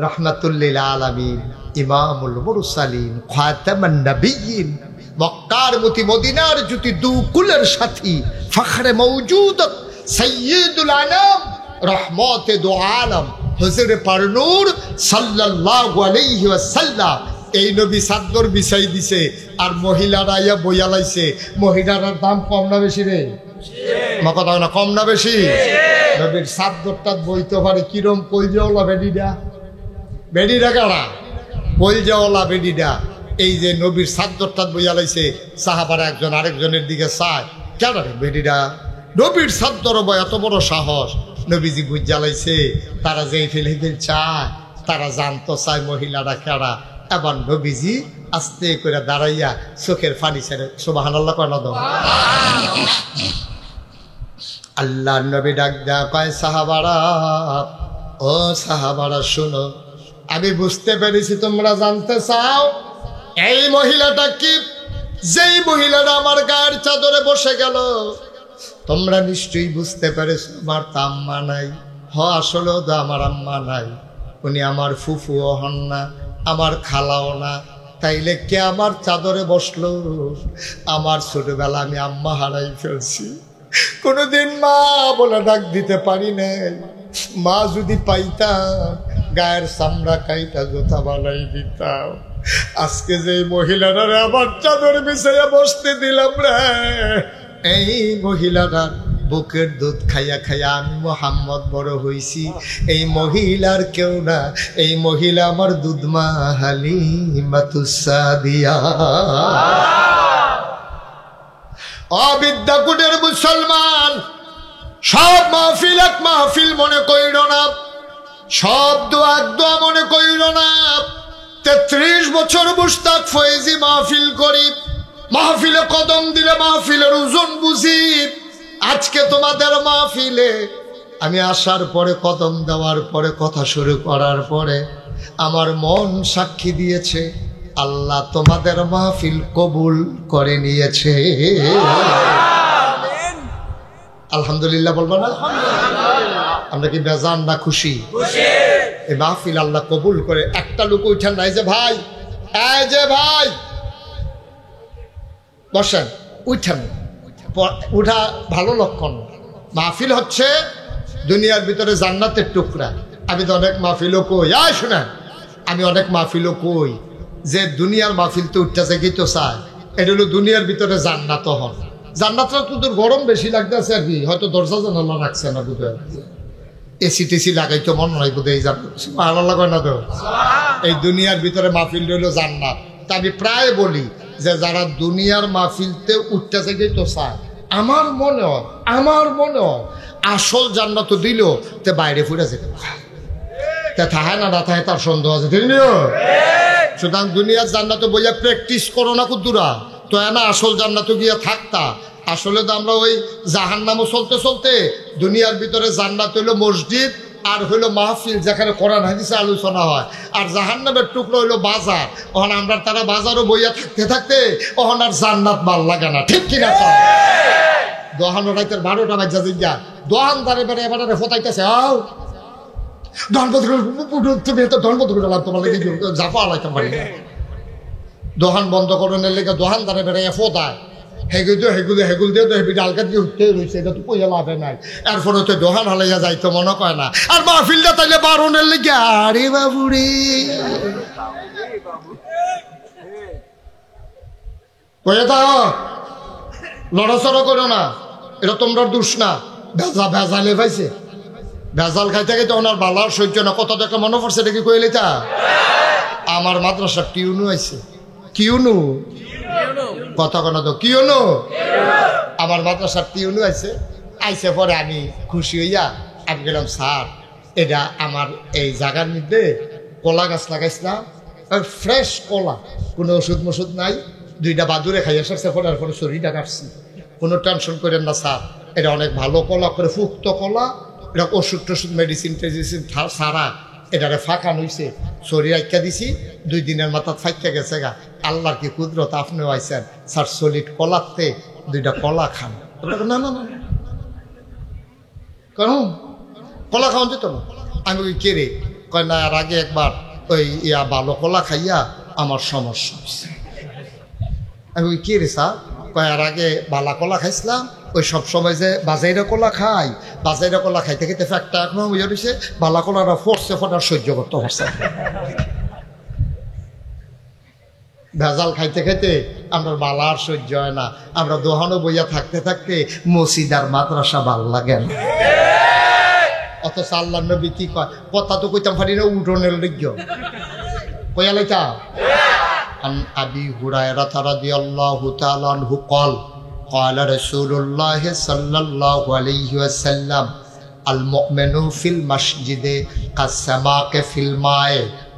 রাহমাতুল্লিল আলামিন, ইমামুল মুরসালিন, খাতামান নবিয়্যিন, মক্কার মতি, মদিনার জ্যোতি, দুকুলের সাথী, ফখরে মওজুদত, সাইয়্যিদুল আনাম, রহমতে দু আলম, হুজুরে পারনূর সাল্লাল্লাহু আলাইহি ওয়াসাল্লাম। এই নবী চাদর বিছাই দিছে, আর মহিলারা ইয়া বইয়া লাইছে। মহিলার দাম কম না বেশি রে? মা কথা না, কম না বেশি? নবীর চাদরটা বইতে পারে কিরম কলজাওয়ালা বেডিডা, বেডিডা কারা? কলজাওয়ালা বেডিডা। এই যে নবীর চাদরটা বইয়া লাইছে, সাহাবারা একজন আরেকজনের দিকে চায়, কেন রে বেডিডা নবীর চাদর বয়, এত বড় সাহস। নবীজি বুঝ জ্বালাইছে, তারা যেই ফেলে চায়, তারা জানতো চায় মহিলারা কেরা। এবার নবীজি আস্তে করে দাঁড়াইয়া চোখের পানি ছেড়ে সুবহানাল্লাহ কয় না? আল্লাহ নবী ডাক দেয়া কয়, সাহাবারা, ও সাহাবারা শোনো, আমি বুঝতে পেরেছি তোমরা জানতে চাও এই মহিলাটা কি। যেই মহিলাটা আমার গায়ের চাদরে বসে গেল, তোমরা নিশ্চয়ই বুঝতে পেরেছো আমার তো আম্মা নাই। আসলেও তো আমার আম্মা নাই, উনি আমার ফুফুও হন না, আমার খালাও না। তাইলে কে আমার চাদরে বসলো? আমার ছোটবেলা আমি আম্মা হারাই ফেলছি, কোনোদিন মা বলে ডাক দিতে পারি নাই। মা যদি পাইতাম, গায়ের চামড়া কাইটা জোতা বানাই দিতাম। আজকে যে মহিলারা আমার চাদর বিছাইয়া বসতে দিলাম রে, এই মহিলারা বুকের দুধ খাইয়া খাইয়া আমি মোহাম্মদ বড় হইছি। এই মহিলার কেউ না, এই মহিলা আমার দুধমা হালিমাতুস সাদিয়া। অবিদ্যাকুটের মুসলমান, সব মাহফিল এক মাহফিল মনে কইল না, সব দোয়া এক দোয়া মনে কইল না। 33 বছর মুশতাক ফয়েজি মাহফিল করি, মাহফিলে কদম দিলে মাহফিলের ওজন বুঝি। আজকে তোমাদের মাহফিলে আমি আসার পরে, কদম দেওয়ার পরে, কথা শুরু করার পরে আমার মন সাক্ষী দিয়েছে, আল্লাহ তোমাদের মাহফিল কবুল করে নিয়েছে। আলহামদুলিল্লাহ বলবো না? আমরা কি বেজান না খুশি? এই মাহফিল আল্লাহ কবুল করে। একটা লোক উঠেন নাই যে ভাই, এই যে ভাই বসেন, উঠেন। উঠা ভালো লক্ষণ। মাহফিল হচ্ছে দুনিয়ার ভিতরে জান্নাতের টুকরা। আমি তো অনেক মাহফিলও কই, শুনেন, আমি অনেক মাহফিলও কই যে দুনিয়ার মাহফিল তো উঠতেছে কি তো চায়, এটা হলো দুনিয়ার ভিতরে জান্নাত হন। জান্নাতটা তো তোর গরম বেশি লাগতেছে আর কি, হয়তো দরজা জানালা রাখছে না, বুঝে এসি টেসি লাগাইতো মন নয় বোধ এই ভালো লাগে না তো। এই দুনিয়ার ভিতরে মাহফিল হইলো জান্নাত। তা আমি প্রায় বলি যে যারা দুনিয়ার মাহফিলতে উঠতেছে কি তো চায়, আমার মনে হয় আসল জান্নাত দিল তে বাইরে ফুটে যেতে তা থাহে না, না থাহে তার সন্দেহ আছে, ঠিক সুতরাং দুনিয়ার জান্নাতে বইয়া প্র্যাকটিস করো না কুদ্দুরা, তো না আসল জান্নাতে গিয়া থাকতা। আসলে তো আমরা ওই জাহান্নামও চলতে চলতে দুনিয়ার ভিতরে জান্নাত হইলো মসজিদ আর হইলো মাহফিল, যেখানে কোরআন হাদিসে আলোচনা হয়, আর জাহান্নামের টুকরো হইলো বাজার। ওখানে আমরা তারা বাজারও বইয়া থাকতে থাকতে ওখানে আর জান্নাত ভাল লাগে না, ঠিক কিনা? দোহানো রাইতের 12টা বাজা যা দোহান দাঁড়ে বেড়ে এবারে ফোটাইতেছে, আও দোহান বন্ধ করানোর লেগে দোহান দাঁড়ে বেড়ে ফোটায়, হেগুল দিয়ে তো হেবি ডালকা দিয়ে উঠতে রয়েছে, এটা তো পয়সা লাভে নাই। এরপরে তো দোহান হালাইয়া যাইতো মনে কয় না, আর মাহফিলটা তাইলে বারণের লেগে আরে বাবুরে লড়াচড়া করো না, এটা তোমরা দোষ না। ভেজালে পাইছে, ভেজাল খাইতে খাইতে ওনার বালার সহ্য না। কত দেখে মনে পড়ছে, এটা কি কইলে তা আমার মাদ্রাসার টিউনু আইছে, কিউনু কথা কেন তো কিউনু, আমার মাদ্রাসার টিউনু আইছে। আইসে পরে আমি খুশি হইয়া আমি গেলাম, স্যার এটা আমার এই জায়গার মধ্যে কলা গাছ লাগাইছিলাম, ফ্রেশ কলা, কোনো ওষুধ মষুধ নাই, 2টা বাদুরে খাইয়া সারছে, পড়ার পরে শরীরটা কাটছি। কোনো টেনশন করেন না স্যার, এটা অনেক ভালো কলা, করে ফুক্ত কলা, এটা ওষুধ টষুধ মেডিসিন টেডিসিন সারা এটারে ফাঁকা নইছে, শরীর আইকা দিছি, 2 দিনের মাথা ফাইকা গেছে গা। আল্লাহর কি কুদরত, আপনিও আইসেন স্যার, সলিড কলাতে 2টা কলা খান। না না না কেন কলা খাওয়ান যেত না? আমি ওই কেড়ে কয় না, আর আগে একবার ওই ভালো কলা খাইয়া আমার সমস্যা হচ্ছে। আমি ওই কেড়ে স্যার কয়, আর আগে বালা কলা খাইছিলাম, ওই সব সময় যে বাজাইরা কলা খাই, বাজাইরা কলা খাইতে খাইতে ফ্যাক্টটা এখনো ইয়ে দিছে, বালা কলাটা ফোরছে ফোটার সহ্য করতে পারছে। ভেজাল খাইতে খাইতে আমরা বালা আর সহ্য হয় না, আমরা দোহানো বইয়া থাকতে থাকতে মসজিদার মাদ্রাসা ভাল লাগে না। অথচ আল্লাহর নবী কি কয়, কথা তো কইতাম পারি না, উঠোনের লিজ্ঞ কইয়া লাইতা। عن أبي هريرة رضي الله تعالى عنه قال قال رسول الله صلى الله عليه وسلم المؤمن في المسجد كالسماك في الماء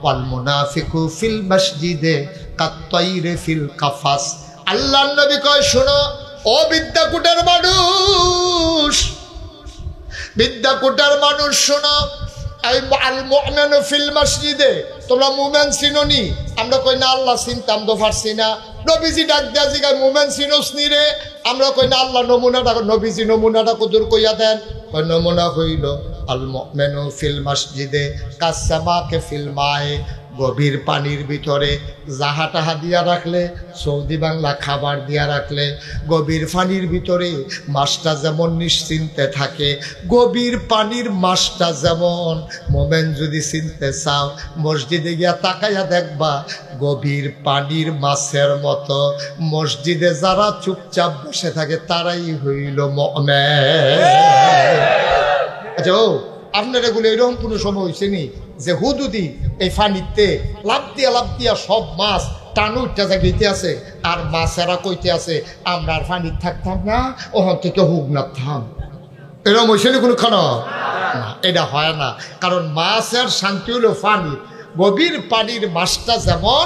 والمنافق في المسجد كالطير في القفص। আল্লাহর নবী কয়, শোনো ও বিদ্যাকুটার মানুষ, বিদ্যাকুটার মানুষ শোনো, আল মুমিনু ফিল মসজিদে, তোমরা মুমিন চিনোনি? আমরা কই না আল্লাহ চিনতাম তো পারছি না। নবীজি ডাক দিয়া জিগায়, মুমিন চিনোস নি রে? আমরা কই না আল্লাহ নমুনাটা, নবীজি নমুনাটা কদুর কইয়া দেন। কই নমুনা হইল আল মুমিনু ফিল মসজিদে কাসসামাকে ফিল মায়ে, গভীর পানির ভিতরে জাহা টাহা দিয়া রাখলে, সৌদি বাংলা খাবার দিয়া রাখলে, গভীর পানির ভিতরে মাছটা যেমন নিশ্চিন্তে থাকে, গভীর পানির মাছটা যেমন, মোমেন যদি চিনতে চাও মসজিদে গিয়া তাকাইয়া দেখবা গভীর পানির মাছের মতো। মসজিদে যারা চুপচাপ বসে থাকে তারাই হইল মুমিন। আচ্ছা ও আপনার এগুলো এরকম কোনো সময় হয়েছে নি যে হুদুদি এই ফানিতে লাভ দিয়া সব মাছ টানু উঠতে জাগিতে আছে, আর মাছেরা কইতে আছে আমরা আর ফানি থাকতাম না, ওখান থেকে হুক না থাম? এরকম হয়েছে নি কোনো খানা? এটা হয় না, কারণ মাছের শান্তি হলো পানি। গভীর পানির মাছটা যেমন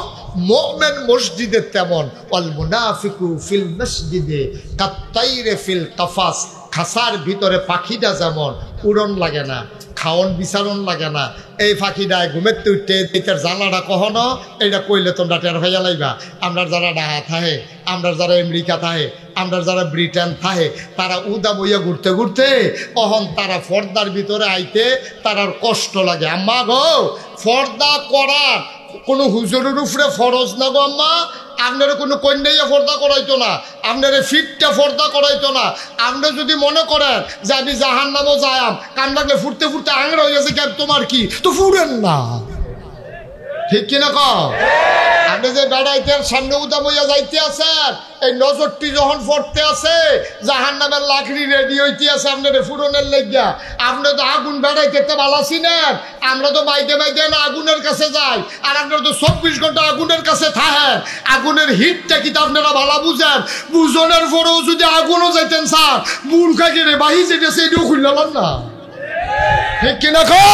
মুমিন মসজিদে তেমন, ওয়াল মুনাফিকু ফিল মসজিদে কাত্তাইরে ফিল কাফাস, খাসার ভিতরে পাখিটা যেমন উড়ন লাগে না, খাওয়ন বিচারণ লাগে না, এই পাখিটায় ঘুমেতে উঠতে দিতের জ্বালাটা কখনো এইটা কইলে তোমরা টের হইয়া লাইবা। আমরা যারা ডাহা থাহে, আমরা যারা আমেরিকা থাহে, আমরা যারা ব্রিটেন থাহে, তারা উদা বইয়া ঘুরতে ঘুরতে অহন তারা পর্দার ভিতরে আইতে তারার কষ্ট লাগে। আম্মা গো, পর্দা করার কোনো হুজুরের উপরে ফরজ না গো আম্মা। আপনারা কোনো কন্যাইয়া পর্দা করাইতো না, আপনারা ফিটটা পর্দা করাইতো না। আপনি যদি মনে করেন যে আমি জাহান্নামও যায়াম, কান লাগলে ফুটতে ফুটতে আংরা হয়ে গেছে, তোমার কি তো ফুড়েন না, ঠিক কিনা কও? আপনি যে বেড়াইতে সামনে উদাম হইয়া যাইতে আছেন, এই নজরটি যখন পড়তে আছে জাহান্নামের লাকড়ি রেডি হইতে আছে আপনার ফুরনের লেগিয়া। আপনি তো আগুন বেড়াইতে ভালাছি না, আমরা তো মাইতে মাইতে না আগুনের কাছে যাই, আর আপনারা তো 24 ঘন্টা আগুনের কাছে থাকেন। আগুনের হিটটা কি আপনারা ভালো বুঝেন? বুঝনের পরেও যদি আগুনও যাইতেন স্যার, বুন খাইকে রে বাহি যেটা, সেইটাও খুললাম না, ঠিক কিনা কও?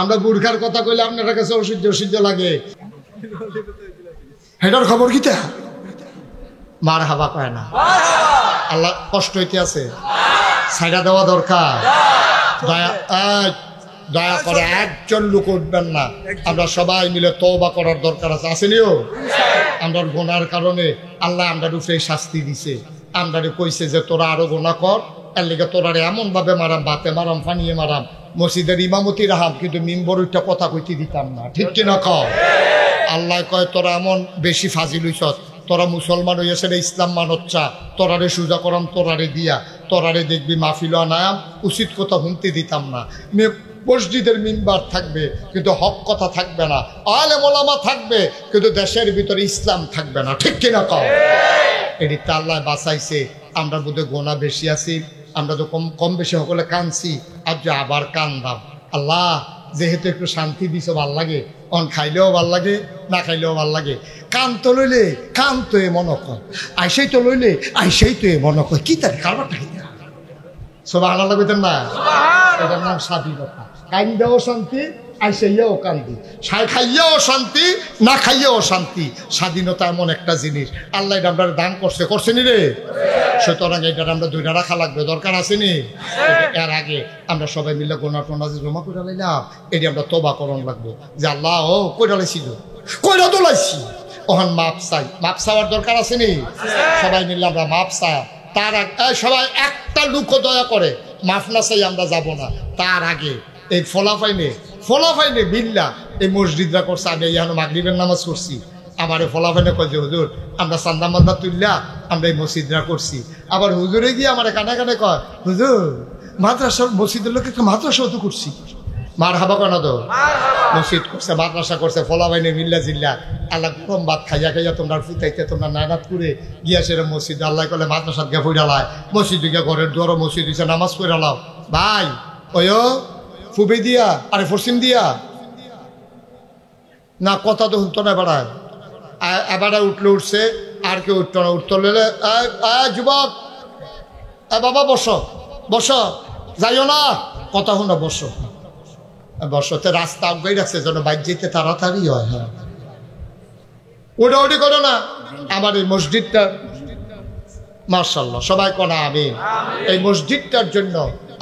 আমরা বুর্খার কথা কইলে আপনার কাছে অসহ্য লাগে। হেটার খবর কি তা মার হাবা কয় না, আল্লাহ কষ্ট হইতে আছে, ছাইড়া দেওয়া দরকার। দয়া করে একজন লোক উঠবেন না, আমরা সবাই মিলে তওবা করার দরকার আছে, আসেনিও? আমরা গোনার কারণে আল্লাহ আমরা রূপে শাস্তি দিছে, আমরা কইছে যে তোরা আরো গোনা কর, এর লেগে তোরারে এমন ভাবে মারাম, বাতে মারাম, ফানিয়ে মারাম, মসজিদের ইমামতি রাহাম, কিন্তু মিম্বর ওইটা কথা কইতে দিতাম না, ঠিক কিনা কও? আল্লাহ কয় তোরা এমন বেশি ফাজিল হইছ, তোরা মুসলমান হইয়াছে রে, ইসলাম মানচ্ছা, তোরারে সুজা করাম, তোরারে দিয়া, তোরারে দেখবি মাহফিল আনায়াম, উচিত কথা শুনতে দিতাম না। মসজিদের মিম্বার থাকবে কিন্তু হক কথা থাকবে না, আলেম ওলামা থাকবে কিন্তু দেশের ভিতরে ইসলাম থাকবে না, ঠিক কিনা কও? এটি তা আল্লাহ বাঁচাইছে। আমরা বোধহয় গোনা বেশি আছি, আমরা তো কম বেশি সকলে কানছি, আর যে আবার কান্দাম। আল্লাহ যেহেতু একটু শান্তি দিছ ভাল লাগে, অন খাইলেও ভাল লাগে, না খাইলেও ভাল লাগে। কান তো লইলে কান তো এ মনে কর, আইসেই তো লইলে আইসেই তো এ মনে কর, কি তার কারবারটা কি সব আনা লাগবেন না? এটার নাম স্বাধীনতা। কান্দেও শান্তি, আইসাইয়াও কান্দি, খাইয়াও শান্তি, না খাইয়াও শান্তি। স্বাধীনতা এমন একটা জিনিস, আল্লাহ এটা আমরা দান করছেনি রে। সুতরাং এটা আমরা দুইটা রাখা লাগবে, দরকার আসেনি? এর আগে আমরা সবাই মিলে গোনা টোনা যে জমা করে লাইলাম, এটি আমরা তওবা করণ লাগবো যে আল্লাহ ও কইরা লাইছিল, কইরা তো লাইছি, ওখান মাপ চাই। মাপ চাওয়ার দরকার আসেনি? সবাই মিলে আমরা মাপ চাই। তার সবাই একটা লুকো দয়া করে মাফ না চাই আমরা যাব না। তার আগে এই ফলাফাইনে বিল্লা এই মসজিদরা করছে, আমি এখানে মাগরিবের নামাজ করছি, আমার ফলাফাইনে কয় যে হুজুর আমরা চান্দা মান্দা তুললা আমরা এই মসজিদরা করছি। আবার হুজুরে গিয়ে আমার কানে কয় হুজুর মাদ্রাসা মসজিদের লোক একটু মাদ্রাসাও তো করছি। মার হাবা কেন তো মসজিদ করছে, মাদ্রাসা করছে, ফলাফাইনে মিল্লা জিল্লা। আল্লাহ গরম ভাত খাইয়া তোমরা ফুটাইতে তোমরা নানাত করে গিয়া সেরা মসজিদ আল্লাহ করলে মাদ্রাসাত গিয়া ফুটালায়, মসজিদ গিয়া ঘরের দুয়ার মসজিদ হইছে, নামাজ পড়ে লাও ভাই। ওই ফুবে দিয়া আরে ফরসিম দিয়া না, কথা তো শুনতো না, বেড়ায় এবারে উঠলে উঠছে, আর কেউ উঠতো না। উঠতে লইলে যুবক বাবা বসো যাইও না, কথা শুনো, বসতে রাস্তা আগাই রাখছে যেন বাইক যেতে তাড়াতাড়ি হয়। হ্যাঁ ওটা করো না। আমার এই মসজিদটা মাশাআল্লাহ সবাই কোনা আমিন, এই মসজিদটার জন্য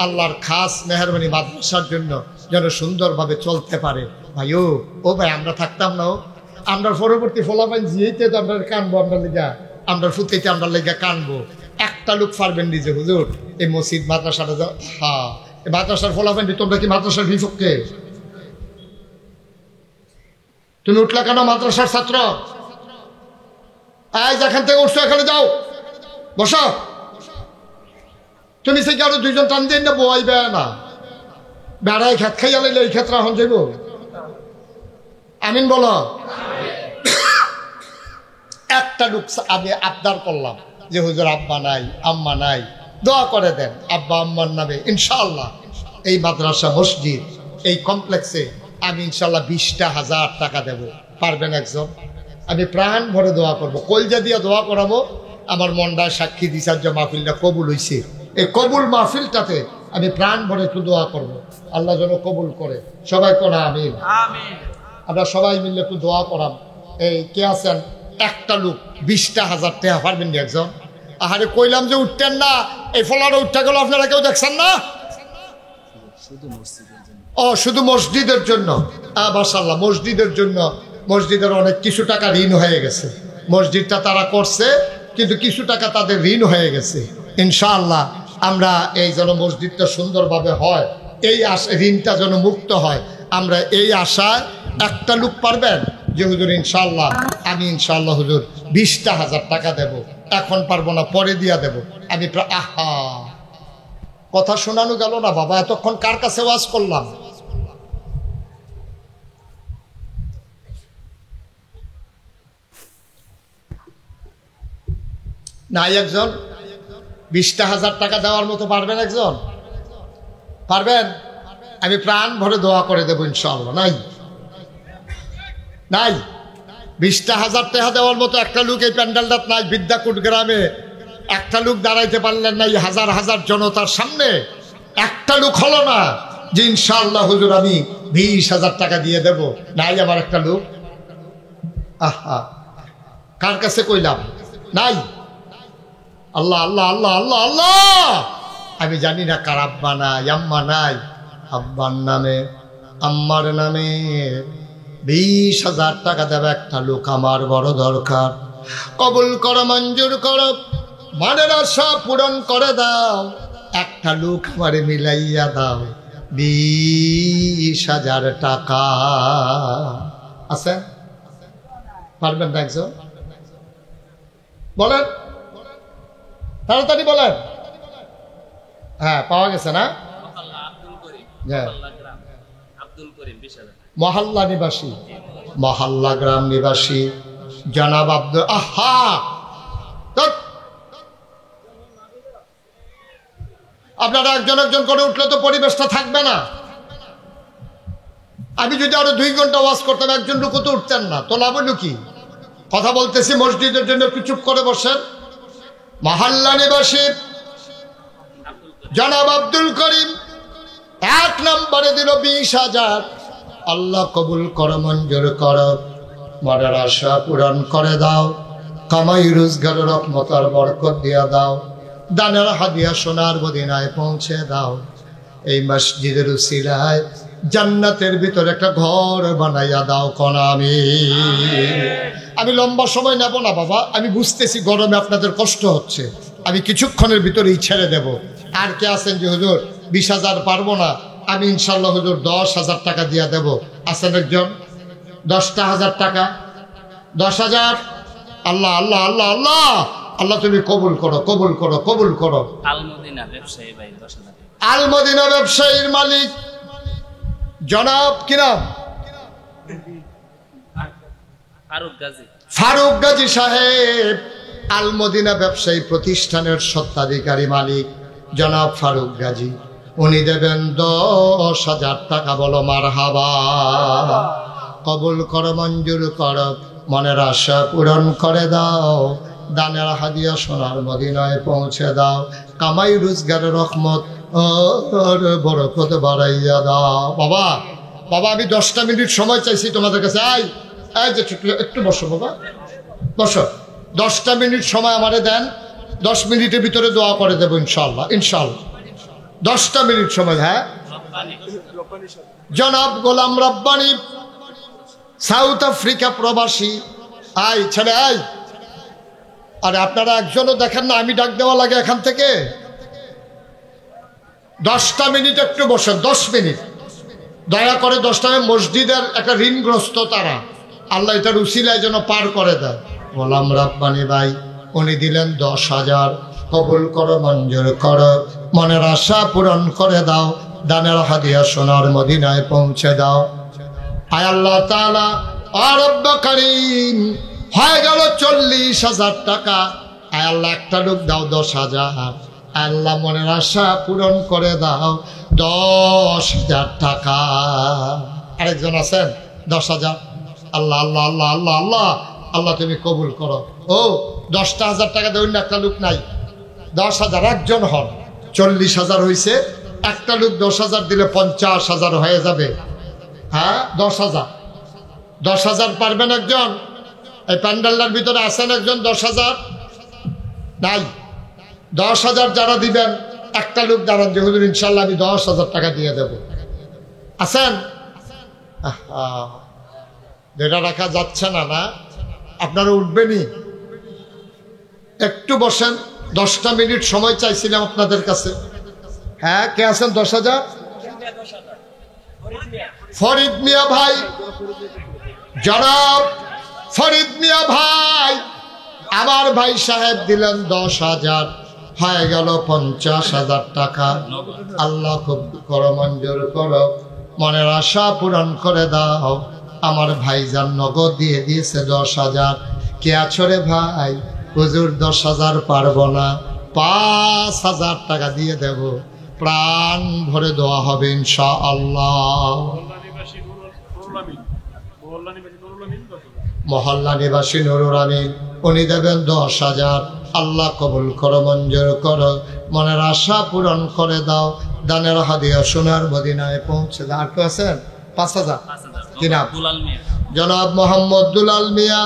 আল্লাহর খাস মেহরবানি, মাদ্রাসার জন্য যেন সুন্দরভাবে চলতে পারে। ভাই ও ভাই আমরা থাকতাম না, আমরা পরবর্তী ফলাফল জিয়েতে তো আমরা কানবো, আমরা লেগা আমরা ফুতেইতে আমরা লেগা কানবো। একটা লোক পারবেন নিজে হুজুর এই মসজিদ মাদ্রাসাটা, হ্যাঁ এই মাদ্রাসার ফলাফল, তোমরা কি মাদ্রাসার বিপক্ষে? তুমি উঠলা কেন মাদ্রাসার ছাত্র? যেখান থেকে উঠছো এখানে যাও, বসো। তুমি সে আরো দুইজন টান দিয়ে না বই বেড়া না, বেড়াই খেত খাইয়া লাইলে এই ক্ষেত্রে এখন যাইব। আমিন বলো। একটা লোক আমি আবদার করলাম যে হুজুর আব্বা নাই আম্মা নাই, দোয়া করে দেন আব্বা আম্মার নামে ইনশাআল্লাহ এই মাদ্রাসা মসজিদ এই কমপ্লেক্সে আমি ইনশাআল্লাহ 20,000 টাকা দেব। পারবেন একজন? আমি প্রাণ ভরে দোয়া করবো, কলজা দিয়ে দোয়া করাবো। আমার মনটায় সাক্ষী দিশার যে মাহফিলটা কবুল হয়েছে, এই কবুল মাহফিলটাতে আমি প্রাণ ভরে একটু দোয়া করবো, আল্লাহ যেন কবুল করে। সবাই কোনা আমিন। আমরা সবাই মিলে একটু দোয়া করাম। এই কে আছেন? একটা লোক 20,000 টাকা পারবেন নি একজন? আহারে কইলাম যে উঠতেন না, এই ফলাটা উঠতে গেল, আপনারা কেউ দেখছেন না? শুধু মসজিদের জন্য। মাশাআল্লাহ মসজিদের জন্য, মসজিদের অনেক কিছু টাকা ঋণ হয়ে গেছে, মসজিদটা তারা করছে কিন্তু কিছু টাকা তাদের ঋণ হয়ে গেছে। ইনশাআল্লাহ আমরা এই যেন মসজিদটা সুন্দরভাবে হয়, এই ঋণটা যেন মুক্ত হয়, আমরা এই আশায় একটা লোক পারবেন যে হুজুর ইনশাআল্লাহ আমি ইনশাআল্লাহ হুজুর 20,000 টাকা দেব, এখন পারবো না পরে দিয়া দেব। আমি আহা কথা শোনানো গেল না বাবা, এতক্ষণ কার কাছে ওয়াজ করলাম? নাই একজন? 20,000 টাকা দেওয়ার মতো পারবেন একজন? পারবেন? আমি প্রাণ ভরে দোয়া করে দেবো ইনশাআল্লাহ। নাই নাই 20,000 টাকা দেওয়ার মতো একটা লোক এই প্যান্ডেলটাত নাই। বিদ্যাকুট গ্রামে একটা লোক দাঁড়াইতে পারলেন না, এই হাজার হাজার জনতার সামনে একটা লোক হলো না যে ইনশাআল্লাহ হুজুর আমি 20,000 টাকা দিয়ে দেব, নাই আমার একটা লোক। আহা, কার কাছে কইলাম? নাই। আল্লাহ আল্লাহ আল্লাহ আল্লাহ আল্লাহ, আমি জানি না কার আব্বা নাই, আম্মা নাই। আব্বার নামে আম্মার নামে 20,000 টাকা দেবে একটা লোক আমার বড় দরকার। কবুল করো, মঞ্জুর করো, মনের আশা পূরণ করে দাও, একটা লোক আমারে মিলাইয়া দাও। 20,000 টাকা আছে? পারবেন না একজন? বলেন তাড়াতাড়ি বলেন। হ্যাঁ, পাওয়া গেছে না? মহল্লা নিবাসী, মহল্লা গ্রাম নিবাসী জনাব আব্দুল। আহা, আপনারা একজন একজন করে উঠলে তো পরিবেশটা থাকবে না। আমি যদি আরো 2 ঘন্টা ওয়াজ করতাম, একজন লোক তো উঠতেন না, তো লাভ হলো কি? কথা বলতেছি মসজিদের জন্য, একটু চুপ করে বসেন। মহল্লা নিবাসী জনাব আব্দুল করিম 1 নম্বরে দিল 20,000। আল্লাহ কবুল করো, মঞ্জুর করো, মনের আশা পূরণ করে দাও, কামাই রোজগার রহমত আর বরকত দিয়া দাও, দানের হাদিয়া সোনার মদিনায় পৌঁছে দাও। এই মসজিদের উসিলায় জান্নাতের ভিতরে একটা ঘর বানাইয়া দাও কোন আমি লম্বা সময় নেব না বাবা, আমি বুঝতেছি গরমে আপনাদের কষ্ট হচ্ছে, আমি কিছুক্ষণের ভিতরেই ছেড়ে দেব। আর কে আছেন যে হুজুর 20,000 পারবো না, আমি ইনশাল্লাহ হুজুর 10,000 টাকা দিয়ে দেব? আছেন একজন? 10,000 টাকা, 10,000। আল্লাহ আল্লাহ আল্লাহ আল্লাহ আল্লাহ, তুমি কবুল করো, কবুল করো, কবুল করো। আলমদিনা ব্যবসায়ী ভাই 10,000। আলমদিনা ব্যবসায়ীর মালিক জনাব কি নাম? ফারুক গাজী সাহেব। আলমদিনা ব্যবসায়ী প্রতিষ্ঠানের স্বত্বাধিকারী মালিক জনাব ফারুক গাজী, উনি দেবেন 10,000 টাকা। বলো মারহাবা। কবুল করো, মঞ্জুর করো, মনের আশা পূরণ করে দাও, দানের হাদিয়া সোনার মদিনায় পৌঁছে দাও, কামাই রোজগারের রহমত আর বরকত বাড়াইয়া দাও। বাবা বাবা, আমি 10টা মিনিট সময় চাইছি তোমাদের কাছে। যে একটু বসো বাবা, বসো। 10টা মিনিট সময় আমারে দেন, 10 মিনিটের ভিতরে দোয়া করে দেবো ইনশাল্লাহ, ইনশাল্লাহ। 10টা মিনিট সময়। হ্যাঁ, জনাব গোলাম রব্বানি, সাউথ আফ্রিকা প্রবাসী। ছেড়ে আরে আপনারা একজনও দেখেন না, আমি ডাক দেওয়া লাগে এখান থেকে। 10টা মিনিট একটু বসেন, 10 মিনিট দয়া করে। 10টা মসজিদের একটা ঋণগ্রস্ত তারা, আল্লাহ এটার উসিলায় যেন পার করে দেয়। গোলাম রব্বানি ভাই উনি দিলেন 10,000। কবুল করো, মঞ্জুর করো, মনের আশা পূরণ করে দাও, দানের হাদিয়া সোনার মদিনায় পৌঁছে দাও। আয় আল্লাহ তাআলা, রব্ব করিম, হয়ে গেল 40,000 টাকা। আয় আল্লাহ, একটা লোক দাও 10,000। আল্লাহ মনের আশা পূরণ করে দাও 10,000 টাকা। আরেকজন আছেন 10,000। আল্লাহ আল্লাহ আল্লাহ আল্লাহ আল্লাহ আল্লাহ, তুমি কবুল করো। 10,000 টাকা দেবেন না, একটা লোক নাই। 10,000 একজন হন, 40,000 হয়েছে। একটা লোক 10,000 দিলে 50,000 হয়ে যাবে। হ্যাঁ, 10,000। 10,000 পারবেন একজন? এই প্যান্ডেলটার ভিতরে আছেন একজন 10,000? নাই। 10,000 যারা দিবেন, একটা লোক দাঁড়ান যে হুজুর ইনশাল্লাহ আমি 10,000 টাকা দিয়ে দেব। আছেন? যেটা রাখা যাচ্ছে না, না আপনারা উঠবেনই। একটু বসেন, 10টা মিনিট সময় চাইছিলাম আপনাদের কাছে। হ্যাঁ, কে আছেন 10,000? ফরিদ মিয়া ভাই, জনাব ফরিদ মিয়া ভাই, আমার ভাই সাহেব দিলেন 10,000। হয়ে গেল 50,000 টাকা। আল্লাহ কবুল করো, মঞ্জুর করো, মনের আশা পূরণ করে দাও। আমার ভাইজান নগদ দিয়ে দিয়েছে 10,000। কে আছো রে ভাই? হুজুর 10,000 পারবো না, 5,000 টাকা দিয়ে দেব, প্রাণ ভরে দোয়া হবে ইনশাআল্লাহ। মহল্লা নিবাসী নুরুল আমিন, উনি দেবেন 10,000। আল্লাহ কবুল করো, মঞ্জুর করো, মনের আশা পূরণ করে দাও, দানের হাদিয়া সোনার মদিনায় পৌঁছে দাও। আর কেউ আছেন? 5,000 5,000 কি নাম? দুলাল মিয়া জনাব মোহাম্মদ দুলাল মিয়া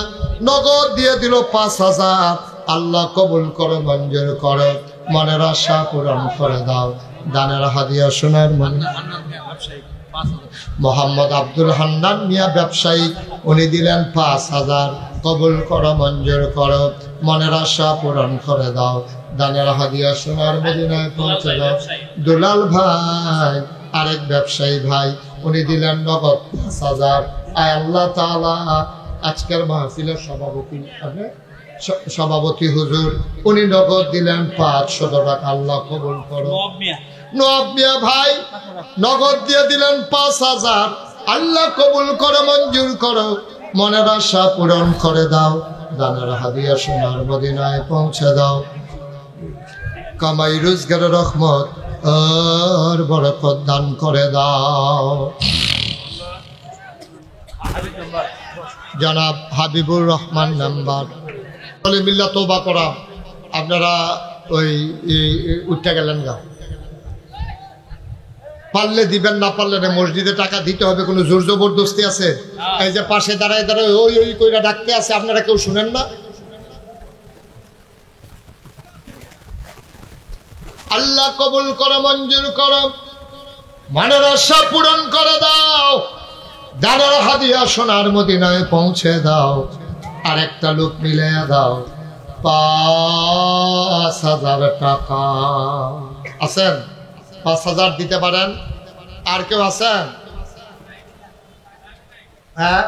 নগদ দিয়ে দিল 5,000। আল্লাহ কবুল করো, মঞ্জুর করো, মনের আশা পূরণ করে দাও। দানের হাদিয়া সোনার মনি হান্নান মিয়া ব্যবসায়ী 5,000 মোহাম্মদ আব্দুল হান্নান মিয়া ব্যবসায়ী, উনি দিলেন 5,000। কবুল করো, মঞ্জুর করো, মনের আশা পূরণ করে দাও। দানের হাদিয়া সোনার মদিনায় পৌঁছে দাও। দুলাল ভাই আরেক ব্যবসায়ী ভাই, উনি দিলেন নগদ 5,000। আয় আল্লাহ তাআলা আজকের মাহফিলের সভাপতি সভাপতি হুজুর, উনি নগদ দিলেন 500 টাকা। আল্লাহ কবুল করো। নওয়াব মিয়া নওয়াব মিয়া ভাই নগদ দিয়ে দিলেন 5,000। আল্লাহ কবুল করো, মঞ্জুর করো, মনের আশা পূরণ করে দাও। দানের হাদিয়া সোনার মদিনায় পৌঁছে দাও। কামাই রোজগারের রহমত আর বরকত দান করে দাও। জনাব হাবিবুর রহমান নাম্বার বলে মিল্লা তওবা করা। আপনারা ওই উঠতে গেলেন গা, পারলে দিবেন, না পারলে না। মসজিদে টাকা দিতে হবে, কোনো জোর জবরদস্তি আছে? এই যে পাশে দাঁড়ায় দাঁড়ায় ওই ওই কইরা ডাকতে আছে, আপনারা কেউ শুনেন না? আল্লাহ কবুল করো, মঞ্জুর করো, মনের আশা পূরণ করে দাও। দানের হাদিয়া সোনার মদিনায় পৌঁছে দাও। আর একটা লোক মিলে দাও 5,000 টাকা। আছেন? 5,000 দিতে পারেন? আর কেউ আছেন? হ্যাঁ